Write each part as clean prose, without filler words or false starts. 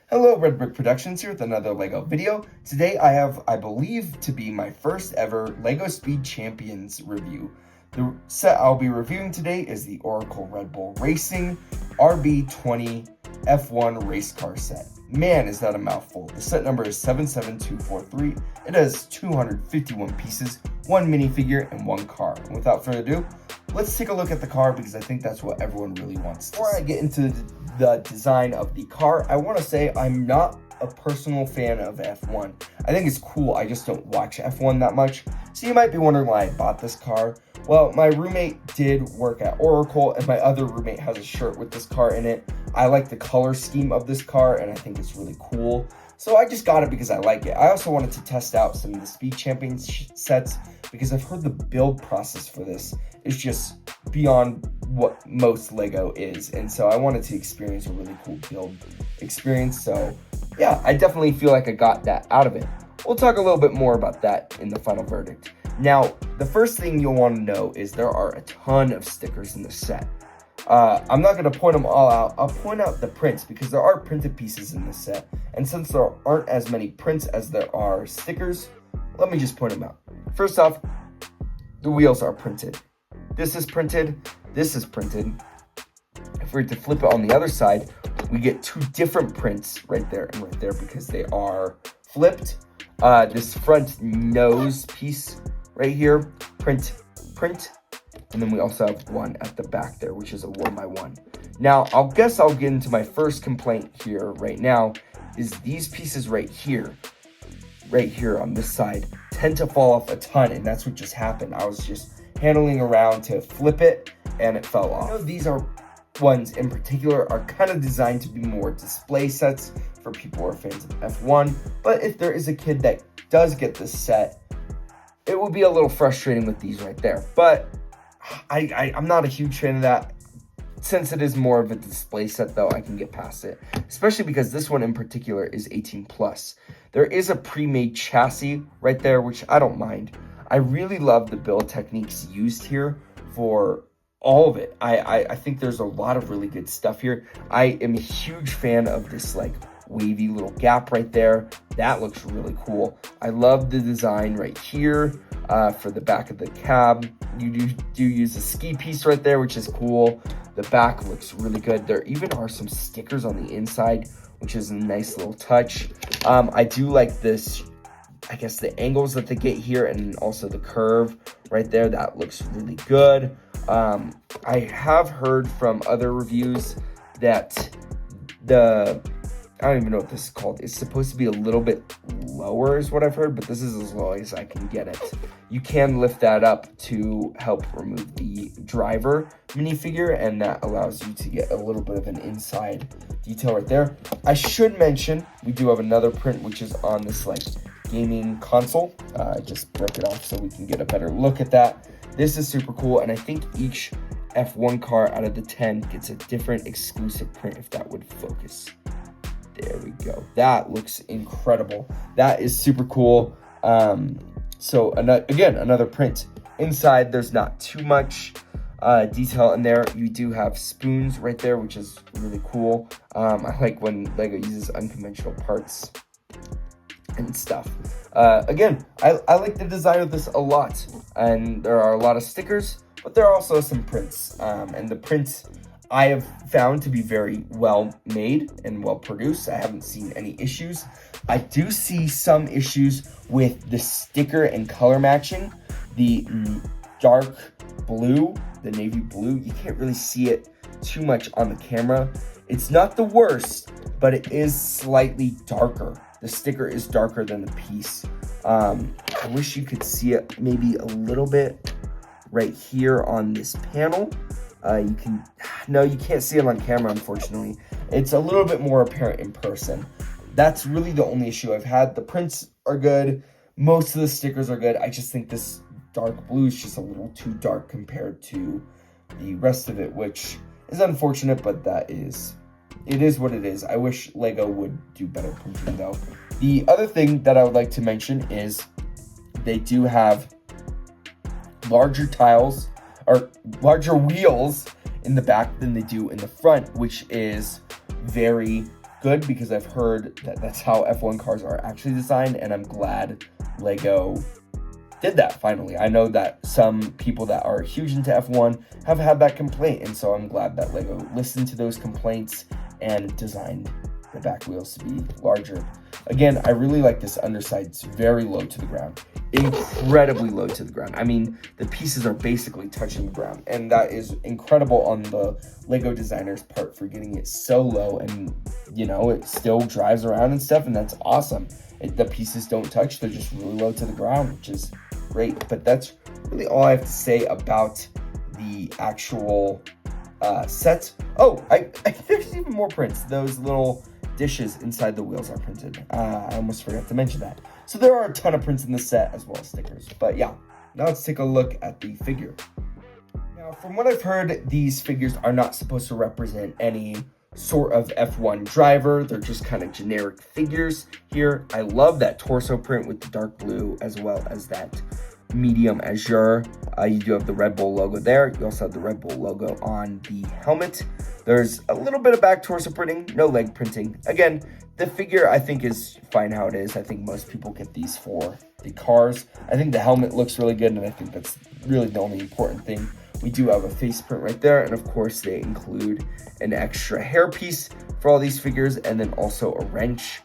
Hello, Red Brick Productions here with another LEGO video. Today I have, I believe, to be my first ever LEGO Speed Champions review. The set I'll be reviewing today is the Oracle Red Bull Racing RB20 F1 race car set. Man, is that a mouthful. The set number is 77243. It has 251 pieces, one minifigure, and one car. And without further ado, let's take a look at the car because I think that's what everyone really wants to see. Before I get into the design of the car, I want to say I'm not a personal fan of F1. I think it's cool, I just don't watch F1 that much. So you might be wondering why I bought this car. Well, my roommate did work at Oracle, and my other roommate has a shirt with this car in it. I like the color scheme of this car, and I think it's really cool. So I just got it because I like it. I also wanted to test out some of the Speed Champions sets because I've heard the build process for this is just beyond what most LEGO is. And so I wanted to experience a really cool build experience. So yeah, I definitely feel like I got that out of it. We'll talk a little bit more about that in the final verdict. Now, the first thing you'll want to know is there are a ton of stickers in the set. I'm not going to point them all out. I'll point out the prints because there are printed pieces in this set. And since there aren't as many prints as there are stickers, let me just point them out. First off, the wheels are printed. This is printed. This is printed. If we were to flip it on the other side, we get two different prints right there and right there because they are flipped. This front nose piece right here, print. And then we also have one at the back there, which is a 1x1. Now, I'll get into my first complaint here right now, is these pieces right here on this side, tend to fall off a ton, and that's what just happened. I was just handling around to flip it, and it fell off. I know these ones in particular are kind of designed to be more display sets for people who are fans of F1, but if there is a kid that does get this set, it will be a little frustrating with these right there. But I'm not a huge fan of that. Since it is more of a display set though, I can get past it. Especially because this one in particular is 18+. There is a pre-made chassis right there, which I don't mind. I really love the build techniques used here for all of it. I think there's a lot of really good stuff here. I am a huge fan of this like wavy little gap right there. That looks really cool. I love the design right here for the back of the cab. You do use a ski piece right there, which is cool. The back looks really good. There even are some stickers on the inside, which is a nice little touch. I do like this, I guess, the angles that they get here and also the curve right there. That looks really good. I have heard from other reviews that I don't even know what this is called. It's supposed to be a little bit lower is what I've heard, but this is as low as I can get it. You can lift that up to help remove the driver minifigure, and that allows you to get a little bit of an inside detail right there. I should mention, we do have another print, which is on this like gaming console. I just broke it off so we can get a better look at that. This is super cool, and I think each F1 car out of the 10 gets a different exclusive print if that would focus. There we go. That looks incredible. That is super cool. So again, another print. Inside, there's not too much detail in there. You do have spoons right there, which is really cool. I like when LEGO uses unconventional parts and stuff. Again, I like the design of this a lot. And there are a lot of stickers, but there are also some prints. And the prints I have found to be very well made and well produced. I haven't seen any issues. I do see some issues with the sticker and color matching. The dark blue, the navy blue, you can't really see it too much on the camera. It's not the worst, but it is slightly darker. The sticker is darker than the piece. I wish you could see it maybe a little bit right here on this panel. You can't see it on camera, unfortunately. It's a little bit more apparent in person. That's really the only issue I've had. The prints are good. Most of the stickers are good. I just think this dark blue is just a little too dark compared to the rest of it, which is unfortunate, but it is what it is. I wish LEGO would do better printing though. The other thing that I would like to mention is they do have larger tiles or larger wheels in the back than they do in the front, which is very good because I've heard that that's how F1 cars are actually designed, and I'm glad Lego did that finally. I know that some people that are huge into F1 have had that complaint, and so I'm glad that Lego listened to those complaints and designed the back wheels to be larger. Again, I really like this underside. It's very low to the ground, incredibly low to the ground. I mean, the pieces are basically touching the ground, and that is incredible on the Lego designer's part for getting it so low, and you know, it still drives around and stuff, and that's awesome. The pieces don't touch, they're just really low to the ground, which is great. But that's really all I have to say about the actual set. Oh, there's even more prints. Those little dishes inside the wheels are printed. I almost forgot to mention that. So there are a ton of prints in the set as well as stickers. But yeah, now let's take a look at the figure. Now, from what I've heard, these figures are not supposed to represent any sort of F1 driver. They're just kind of generic figures here. I love that torso print with the dark blue as well as that medium azure. You do have the Red Bull logo there. You also have the Red Bull logo on the helmet. There's a little bit of back torso printing, no leg printing. Again, the figure I think is fine how it is. I think most people get these for the cars. I think the helmet looks really good, and I think that's really the only important thing. We do have a face print right there, and of course they include an extra hair piece for all these figures, and then also a wrench,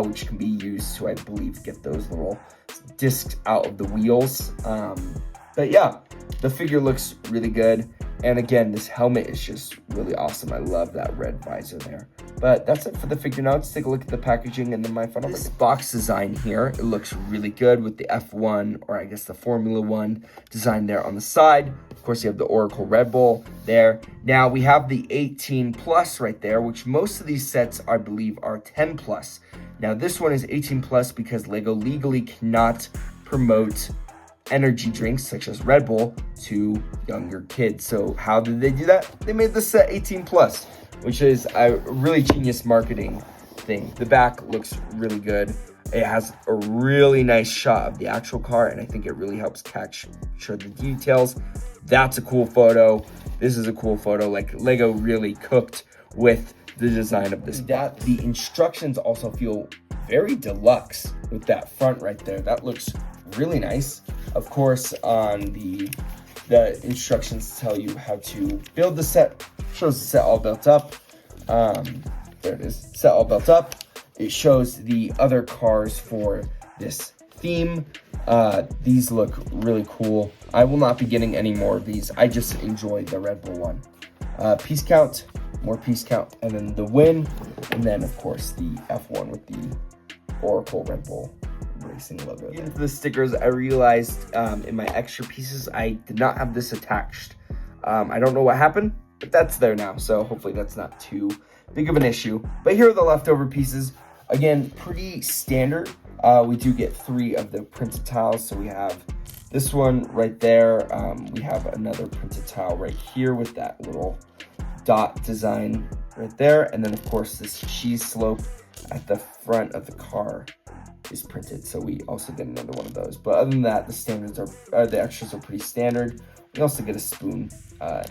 which can be used to, I believe, get those little discs out of the wheels. But yeah, the figure looks really good. And again, this helmet is just really awesome. I love that red visor there. But that's it for the figure. Now let's take a look at the packaging and then my final. This box design here, it looks really good with the F1, or I guess the Formula 1 design there on the side. Of course, you have the Oracle Red Bull there. Now we have the 18 plus right there, which most of these sets, I believe, are 10 plus. Now this one is 18 plus because Lego legally cannot promote energy drinks such as Red Bull to younger kids. So how did they do that? They made the set 18 plus, which is a really genius marketing thing. The back looks really good. It has a really nice shot of the actual car, and I think it really helps capture the details. That's a cool photo. This is a cool photo. Like, Lego really cooked with the design of this. The instructions also feel very deluxe with that front right there. That looks really nice. Of course, on the instructions tell you how to build the set. Shows the set all built up. There it is, set all built up. It shows the other cars for this theme. These look really cool. I will not be getting any more of these. I just enjoyed the Red Bull one. Piece count, more piece count, and then the win, and then of course the F1 with the Oracle Red Bull racing logo. Into the stickers, I realized in my extra pieces I did not have this attached. I don't know what happened, but that's there now, so hopefully that's not too big of an issue. But here are the leftover pieces. Again, pretty standard. We do get 3 of the printed tiles, so we have this one right there. We have another printed tile right here with that little dot design right there, and then of course this cheese slope at the front of the car is printed, so we also get another one of those. But other than that, the standards are the extras are pretty standard. We also get a spoon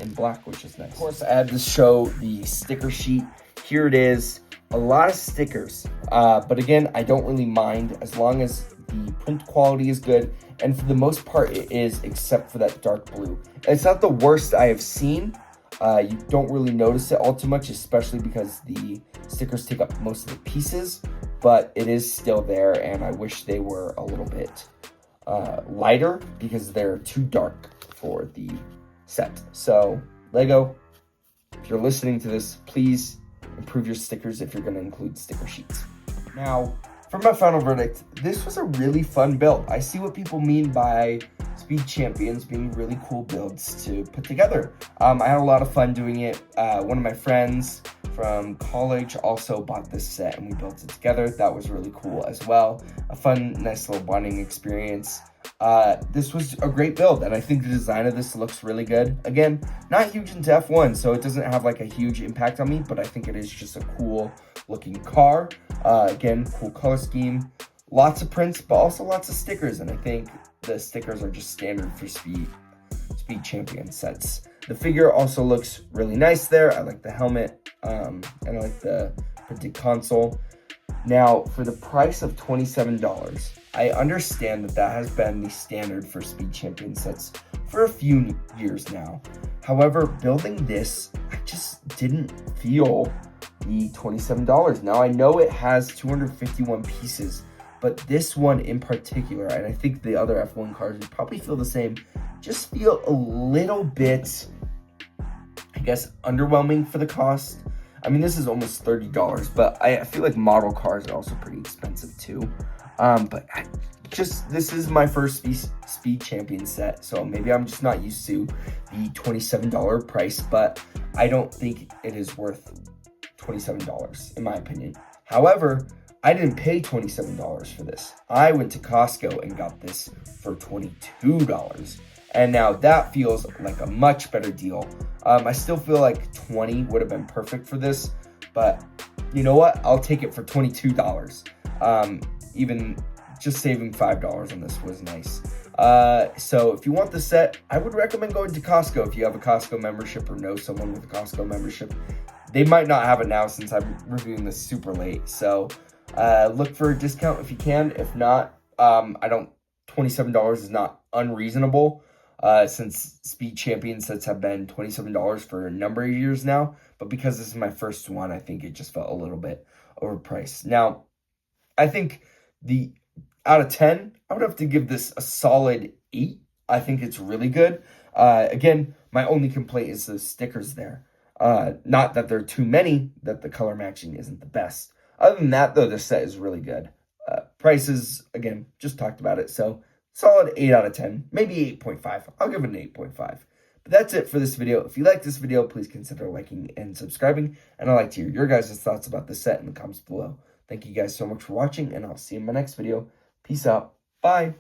in black, which is nice. Of course, I had to show the sticker sheet. Here it is, a lot of stickers, but again, I don't really mind as long as the print quality is good, and for the most part it is, except for that dark blue. It's not the worst I have seen. You don't really notice it all too much, especially because the stickers take up most of the pieces, but it is still there, and I wish they were a little bit lighter because they're too dark for the set. So Lego, if you're listening to this, please improve your stickers if you're going to include sticker sheets. Now, for my final verdict, this was a really fun build. I see what people mean by Speed Champions being really cool builds to put together. I had a lot of fun doing it. One of my friends from college also bought this set and we built it together. That was really cool as well. A fun, nice little bonding experience. This was a great build, and I think the design of this looks really good. Again, not huge into F1, so it doesn't have like a huge impact on me, but I think it is just a cool looking car. Again, cool color scheme, lots of prints, but also lots of stickers, and I think the stickers are just standard for Speed Champion sets. The figure also looks really nice there. I like the helmet, and I like the printed console. Now, for the price of $27, I understand that has been the standard for Speed Champion sets for a few years now. However, building this, I just didn't feel the $27. Now, I know it has 251 pieces, but this one in particular, and I think the other F1 cars would probably feel the same, just feel a little bit, I guess, underwhelming for the cost. I mean, this is almost $30, but I feel like model cars are also pretty expensive too. But this is my first Speed Champion set, so maybe I'm just not used to the $27 price, but I don't think it is worth $27 in my opinion. However, I didn't pay $27 for this. I went to Costco and got this for $22. And now that feels like a much better deal. I still feel like 20 would have been perfect for this, but you know what? I'll take it for $22. Even just saving $5 on this was nice. So if you want the set, I would recommend going to Costco if you have a Costco membership or know someone with a Costco membership. They might not have it now since I'm reviewing this super late. So look for a discount if you can. If not, $27 is not unreasonable. Since Speed Champion sets have been $27 for a number of years now. But because this is my first one, I think it just felt a little bit overpriced. Now, I think out of 10, I would have to give this a solid 8. I think it's really good. Again, my only complaint is the stickers there. Not that there are too many, that the color matching isn't the best. Other than that, though, the set is really good. Prices, again, just talked about it, so solid 8 out of 10, maybe 8.5. I'll give it an 8.5. But that's it for this video. If you like this video, please consider liking and subscribing. And I'd like to hear your guys' thoughts about the set in the comments below. Thank you guys so much for watching, and I'll see you in my next video. Peace out. Bye.